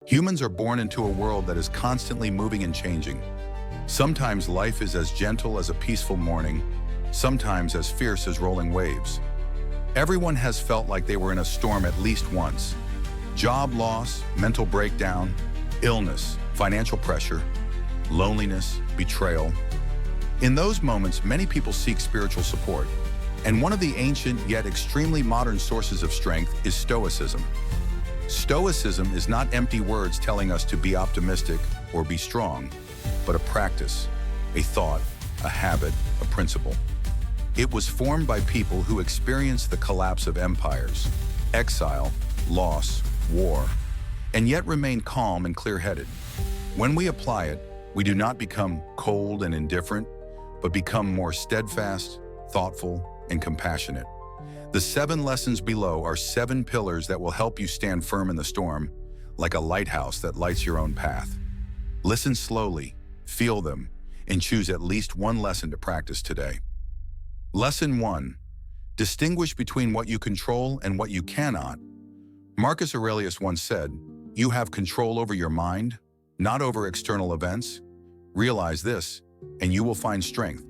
Humans are born into a world that is constantly moving and changing. Sometimes life is as gentle as a peaceful morning, sometimes as fierce as rolling waves. Everyone has felt like they were in a storm at least once. Job loss, mental breakdown, illness, financial pressure, loneliness, betrayal. In those moments, many people seek spiritual support. And one of the ancient yet extremely modern sources of strength is Stoicism. Stoicism is not empty words telling us to be optimistic or be strong, but a practice, a thought, a habit, a principle. It was formed by people who experienced the collapse of empires, exile, loss, war, and yet remained calm and clear-headed. When we apply it, we do not become cold and indifferent, but become more steadfast, thoughtful, and compassionate. The 7 lessons below are 7 pillars that will help you stand firm in the storm, like a lighthouse that lights your own path. Listen slowly, feel them, and choose at least one lesson to practice today. Lesson 1. Distinguish between what you control and what you cannot. Marcus Aurelius once said, "You have control over your mind, not over external events. Realize this, and you will find strength."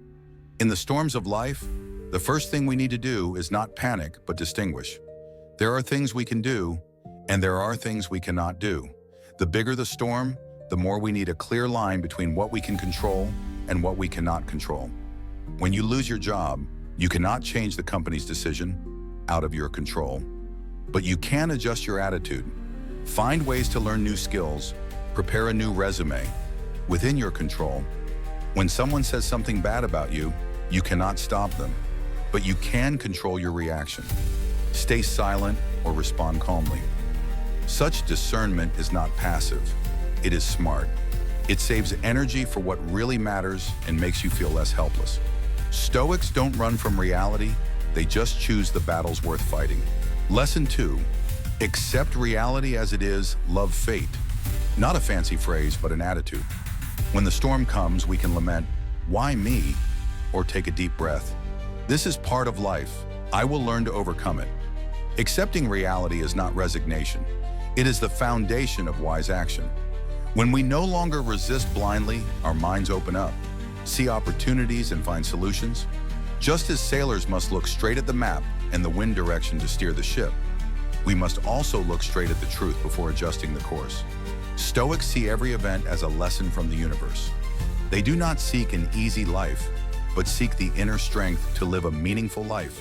In the storms of life, the first thing we need to do is not panic, but distinguish. There are things we can do, and there are things we cannot do. The bigger the storm, the more we need a clear line between what we can control and what we cannot control. When you lose your job, you cannot change the company's decision, out of your control. But you can adjust your attitude. Find ways to learn new skills, prepare a new resume, within your control. When someone says something bad about you, you cannot stop them, but you can control your reaction. Stay silent or respond calmly. Such discernment is not passive, it is smart. It saves energy for what really matters and makes you feel less helpless. Stoics don't run from reality, they just choose the battles worth fighting. Lesson 2. Accept reality as it is, love fate. Not a fancy phrase, but an attitude. When the storm comes, we can lament, "Why me?" or take a deep breath. This is part of life. I will learn to overcome it. Accepting reality is not resignation. It is the foundation of wise action. When we no longer resist blindly, our minds open up, see opportunities and find solutions. Just as sailors must look straight at the map and the wind direction to steer the ship, we must also look straight at the truth before adjusting the course. Stoics see every event as a lesson from the universe. They do not seek an easy life, but seek the inner strength to live a meaningful life,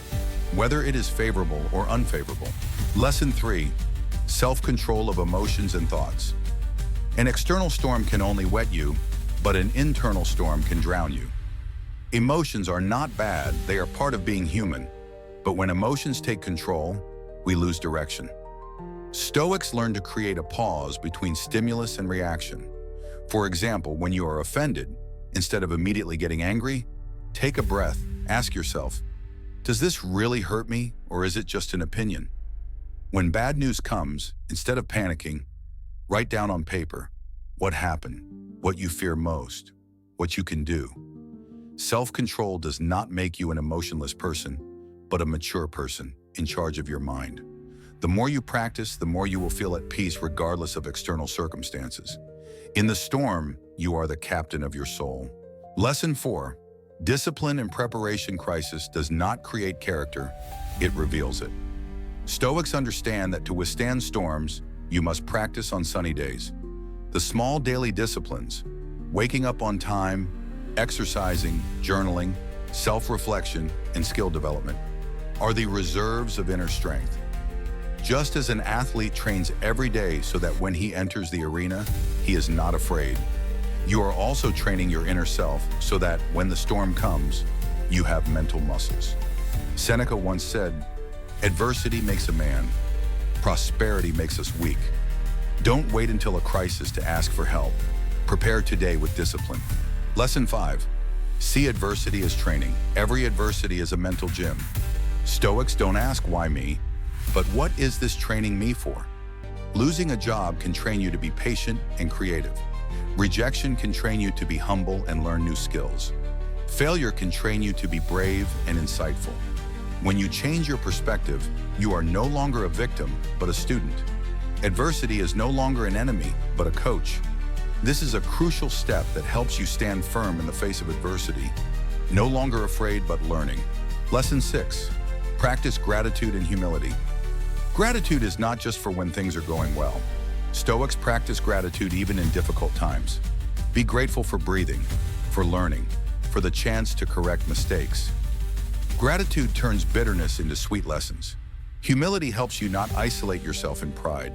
whether it is favorable or unfavorable. Lesson 3. Self-control of emotions and thoughts. An external storm can only wet you, but an internal storm can drown you. Emotions are not bad, they are part of being human. But when emotions take control, we lose direction. Stoics learn to create a pause between stimulus and reaction. For example, when you are offended, instead of immediately getting angry, take a breath, ask yourself, does this really hurt me, or is it just an opinion? When bad news comes, instead of panicking, write down on paper what happened, what you fear most, what you can do. Self-control does not make you an emotionless person, but a mature person in charge of your mind. The more you practice, the more you will feel at peace regardless of external circumstances. In the storm, you are the captain of your soul. Lesson 4. Discipline and preparation crisis does not create character, it reveals it. Stoics understand that to withstand storms, you must practice on sunny days. The small daily disciplines, waking up on time, exercising, journaling, self-reflection, and skill development, are the reserves of inner strength. Just as an athlete trains every day so that when he enters the arena, he is not afraid, you are also training your inner self so that when the storm comes, you have mental muscles. Seneca once said, "Adversity makes a man, prosperity makes us weak." Don't wait until a crisis to ask for help. Prepare today with discipline. Lesson 5. See adversity as training. Every adversity is a mental gym. Stoics don't ask, "Why me?" but "What is this training me for?" Losing a job can train you to be patient and creative. Rejection can train you to be humble and learn new skills. Failure can train you to be brave and insightful. When you change your perspective, you are no longer a victim, but a student. Adversity is no longer an enemy, but a coach. This is a crucial step that helps you stand firm in the face of adversity. No longer afraid, but learning. Lesson 6. Practice gratitude and humility. Gratitude is not just for when things are going well. Stoics practice gratitude even in difficult times. Be grateful for breathing, for learning, for the chance to correct mistakes. Gratitude turns bitterness into sweet lessons. Humility helps you not isolate yourself in pride.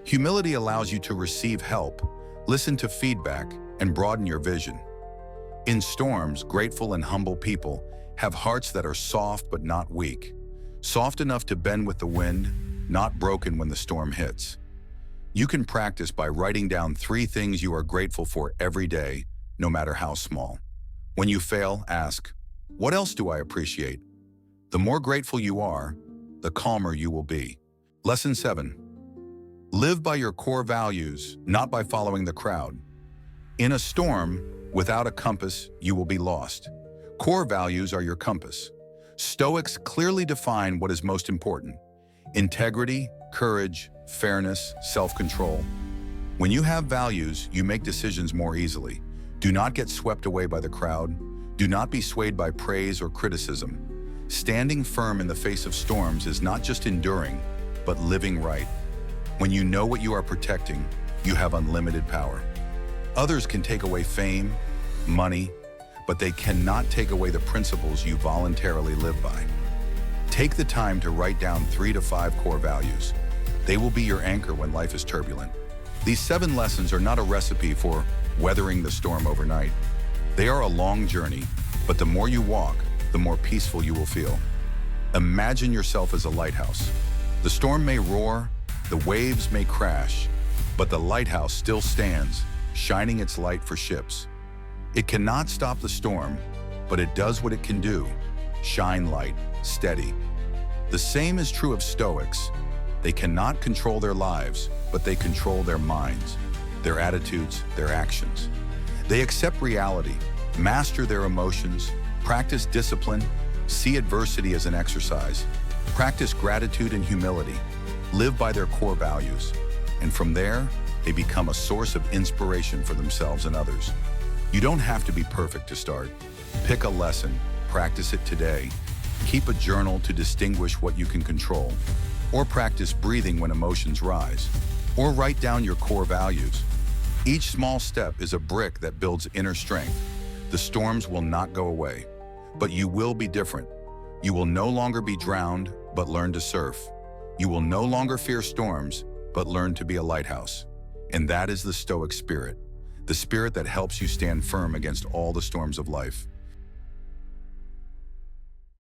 Humility allows you to receive help, listen to feedback, and broaden your vision. In storms, grateful and humble people have hearts that are soft but not weak. Soft enough to bend with the wind, not broken when the storm hits. You can practice by writing down 3 things you are grateful for every day, no matter how small. When you fail, ask, what else do I appreciate? The more grateful you are, the calmer you will be. Lesson 7. Live by your core values, not by following the crowd. In a storm, without a compass, you will be lost. Core values are your compass. Stoics clearly define what is most important: integrity, courage, fairness, self-control. When you have values, you make decisions more easily. Do not get swept away by the crowd. Do not be swayed by praise or criticism. Standing firm in the face of storms is not just enduring, but living right. When you know what you are protecting, you have unlimited power. Others can take away fame, money, but they cannot take away the principles you voluntarily live by. Take the time to write down 3 to 5 core values. They will be your anchor when life is turbulent. These 7 lessons are not a recipe for weathering the storm overnight. They are a long journey, but the more you walk, the more peaceful you will feel. Imagine yourself as a lighthouse. The storm may roar, the waves may crash, but the lighthouse still stands, shining its light for ships. It cannot stop the storm, but it does what it can do: shine light, steady. The same is true of Stoics. They cannot control their lives, but they control their minds, their attitudes, their actions. They accept reality, master their emotions, practice discipline, see adversity as an exercise, practice gratitude and humility, live by their core values, and from there, they become a source of inspiration for themselves and others. You don't have to be perfect to start. Pick a lesson, practice it today. Keep a journal to distinguish what you can control, or practice breathing when emotions rise, or write down your core values. Each small step is a brick that builds inner strength. The storms will not go away, but you will be different. You will no longer be drowned, but learn to surf. You will no longer fear storms, but learn to be a lighthouse. And that is the Stoic spirit, the spirit that helps you stand firm against all the storms of life.